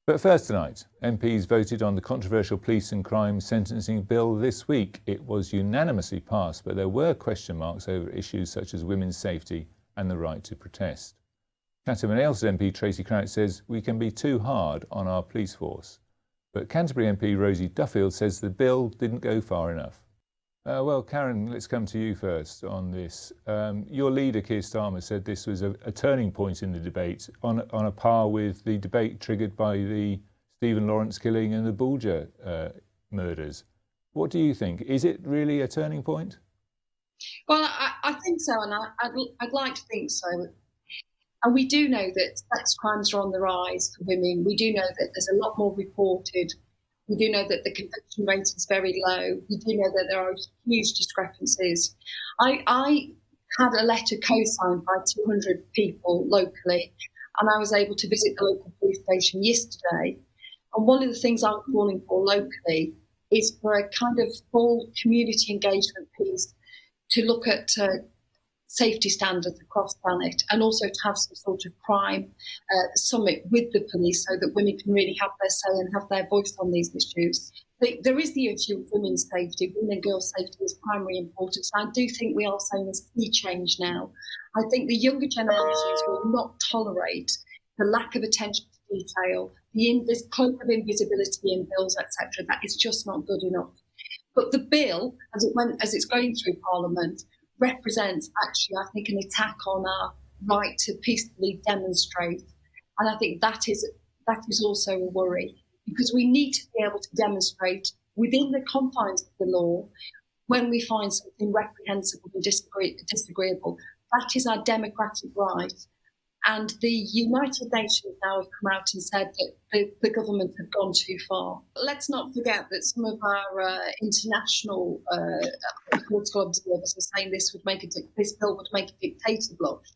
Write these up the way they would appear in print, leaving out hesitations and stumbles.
But first tonight, MPs voted on the controversial police and crime sentencing bill this week. It was unanimously passed, but there were question marks over issues such as women's safety and the right to protest. Chatham and Aylesford MP Tracy Crouch says we can be too hard on our police force. But Canterbury MP Rosie Duffield says the bill didn't go far enough. Well, Karen, let's come to you first on this. Your leader, Keir Starmer, said this was a turning point in the debate, on a par with the debate triggered by the Stephen Lawrence killing and the Bulger murders. What do you think? Is it really a turning point? Well, I think so, and I'd like to think so. And we do know that sex crimes are on the rise for women. We do know that there's a lot more reported. We do know that the conviction rate is very low. We do know that there are huge discrepancies. I had a letter co-signed by 200 people locally, and I was able to visit the local police station yesterday. And one of the things I'm calling for locally is for a kind of full community engagement piece to look at safety standards across Thanet, and also to have some sort of crime summit with the police so that women can really have their say and have their voice on these issues. There is the issue of women's safety. Women and girls' safety is primary importance. I do think we are seeing a sea change now. I think the younger generations will not tolerate the lack of attention to detail, this cloak of invisibility in bills, etc. That is just not good enough. But the bill, as it's going through Parliament, represents actually, I think, an attack on our right to peacefully demonstrate. And I think that is also a worry, because we need to be able to demonstrate within the confines of the law when we find something reprehensible and disagreeable. That is our democratic right. And the United Nations now have come out and said that the government have gone too far. Let's not forget that some of our international political observers are saying this bill would make a dictator blush,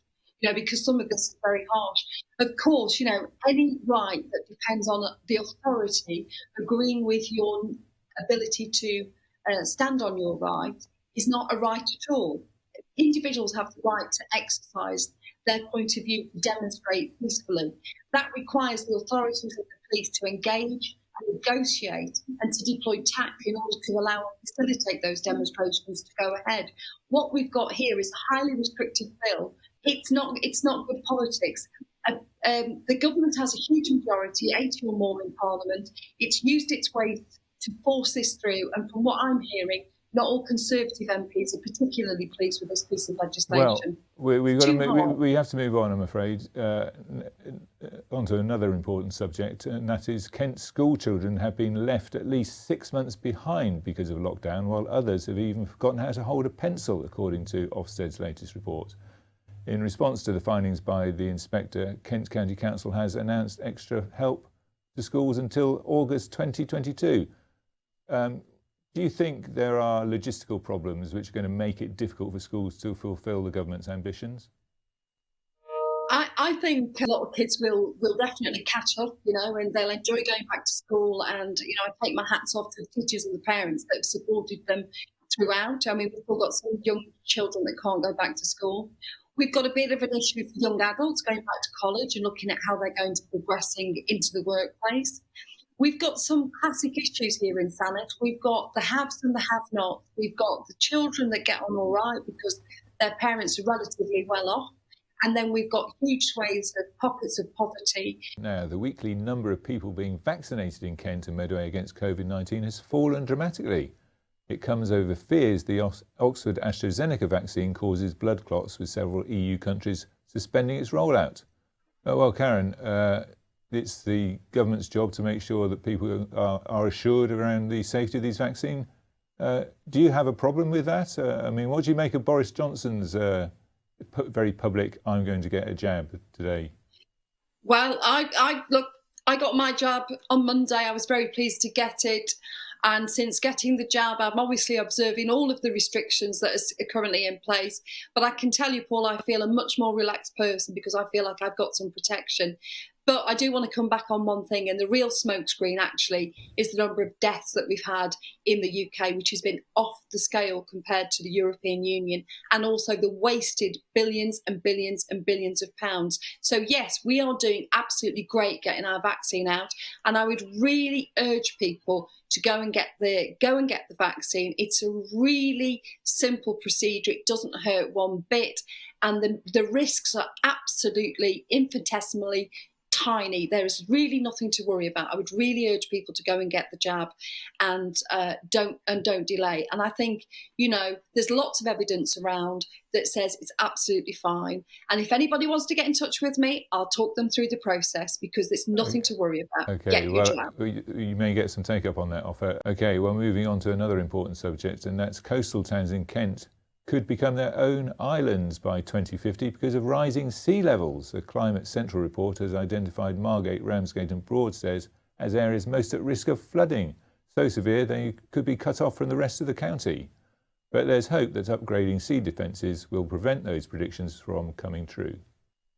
because some of this is very harsh. Of course, any right that depends on the authority agreeing with your ability to stand on your right is not a right at all. Individuals have the right to exercise their point of view, to demonstrate peacefully. That requires the authorities of the police to engage and negotiate and to deploy tact in order to allow and facilitate those demonstrations to go ahead. What we've got here is a highly restrictive bill. It's not good politics. The government has a huge majority, 80 or more in Parliament. It's used its way to force this through, and from what I'm hearing, not all Conservative MPs are particularly pleased with this piece of legislation. Well, we have to move on, I'm afraid, onto another important subject, and that is Kent's school children have been left at least 6 months behind because of lockdown, while others have even forgotten how to hold a pencil, according to Ofsted's latest report. In response to the findings by the inspector, Kent County Council has announced extra help to schools until August 2022. Do you think there are logistical problems which are going to make it difficult for schools to fulfil the government's ambitions? I think a lot of kids will definitely catch up, and they'll enjoy going back to school. And, I take my hats off to the teachers and the parents that have supported them throughout. I mean, we've all got some young children that can't go back to school. We've got a bit of an issue for young adults going back to college and looking at how they're going to progressing into the workplace. We've got some classic issues here in Thanet. We've got the haves and the have-nots. We've got the children that get on all right because their parents are relatively well off. And then we've got huge swathes of pockets of poverty. Now, the weekly number of people being vaccinated in Kent and Medway against COVID-19 has fallen dramatically. It comes over fears the Oxford AstraZeneca vaccine causes blood clots, with several EU countries suspending its rollout. Well, Karen, it's the government's job to make sure that people are assured around the safety of these vaccines. Do you have a problem with that? What do you make of Boris Johnson's very public, I'm going to get a jab today? Well, I got my jab on Monday. I was very pleased to get it. And since getting the jab, I'm obviously observing all of the restrictions that are currently in place. But I can tell you, Paul, I feel a much more relaxed person because I feel like I've got some protection. But I do want to come back on one thing, and the real smokescreen actually is the number of deaths that we've had in the UK, which has been off the scale compared to the European Union, and also the wasted billions and billions and billions of pounds. So yes, we are doing absolutely great getting our vaccine out, and I would really urge people to go and get the vaccine. It's a really simple procedure. It doesn't hurt one bit, and the risks are absolutely infinitesimally tiny. There is really nothing to worry about. I would really urge people to go and get the jab, and don't delay. And I think, there's lots of evidence around that says it's absolutely fine. And if anybody wants to get in touch with me, I'll talk them through the process, because there's nothing to worry about. Okay, you may get some take up on that offer. Okay, well, moving on to another important subject, and that's coastal towns in Kent could become their own islands by 2050 because of rising sea levels. The Climate Central report has identified Margate, Ramsgate and Broadstairs as areas most at risk of flooding, so severe they could be cut off from the rest of the county. But there's hope that upgrading sea defences will prevent those predictions from coming true.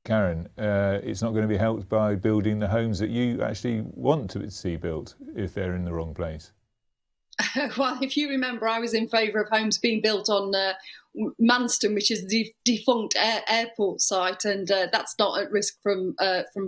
Karen, it's not going to be helped by building the homes that you actually want to see built if they're in the wrong place. Well, if you remember, I was in favour of homes being built on Manston, which is the defunct airport site, and that's not at risk from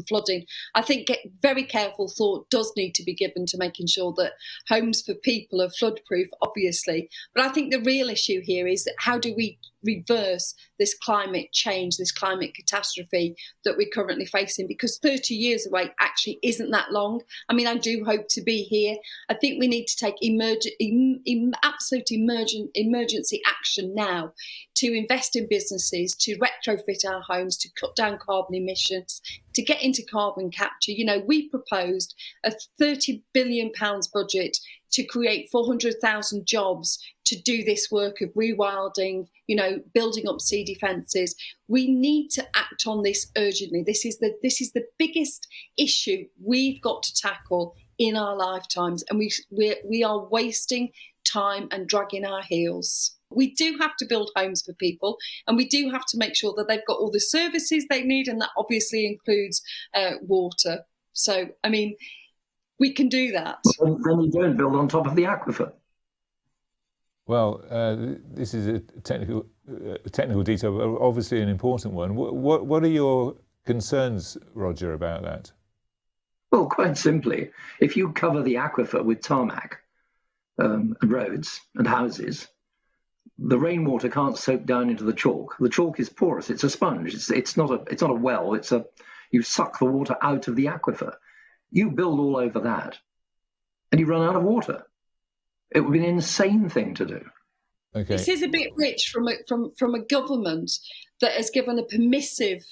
flooding. I think very careful thought does need to be given to making sure that homes for people are flood-proof, obviously. But I think the real issue here is how do we reverse this climate change, this climate catastrophe that we're currently facing, because 30 years away actually isn't that long. I mean, I do hope to be here. I think we need to take absolute emergency action now to invest in businesses, to retrofit our homes, to cut down carbon emissions, to get into carbon capture. We proposed a £30 billion budget to create 400,000 jobs to do this work of rewilding, building up sea defences. We need to act on this urgently. This is the biggest issue we've got to tackle in our lifetimes, and we are wasting time and dragging our heels. We do have to build homes for people, and we do have to make sure that they've got all the services they need, and that obviously includes water. So, I mean, we can do that. Then you don't build on top of the aquifer. Well, this is a technical detail, but obviously an important one. What are your concerns, Roger, about that? Well, quite simply, if you cover the aquifer with tarmac, roads and houses, the rainwater can't soak down into the chalk. The chalk is porous. It's a sponge. It's not a well. You suck the water out of the aquifer. You build all over that, and you run out of water. It would be an insane thing to do. Okay. This is a bit rich from a government that has given a permissive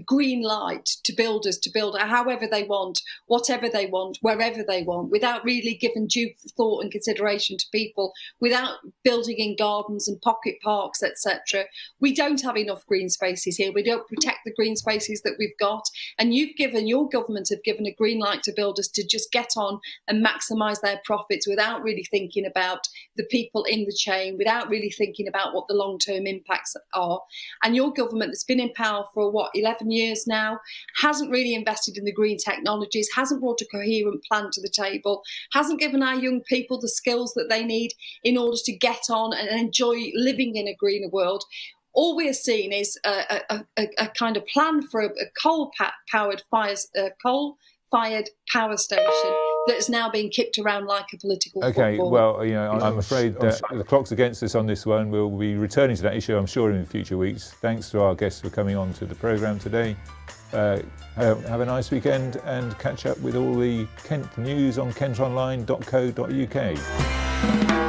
green light to builders to build however they want, whatever they want, wherever they want, without really giving due thought and consideration to people, without building in gardens and pocket parks, etc. We don't have enough green spaces here. We don't protect the green spaces that we've got. And your government have given a green light to builders to just get on and maximise their profits without really thinking about the people in the chain, without really thinking about what the long-term impacts are. And your government that's been in power for, 11 years now, hasn't really invested in the green technologies, hasn't brought a coherent plan to the table, hasn't given our young people the skills that they need in order to get on and enjoy living in a greener world. All we're seeing is a kind of plan for a coal-fired power station that is now being kicked around like a political football. Well, I'm afraid that the clock's against us on this one. We'll be returning to that issue, I'm sure, in future weeks. Thanks to our guests for coming on to the programme today. Have a nice weekend, and catch up with all the Kent news on kentonline.co.uk.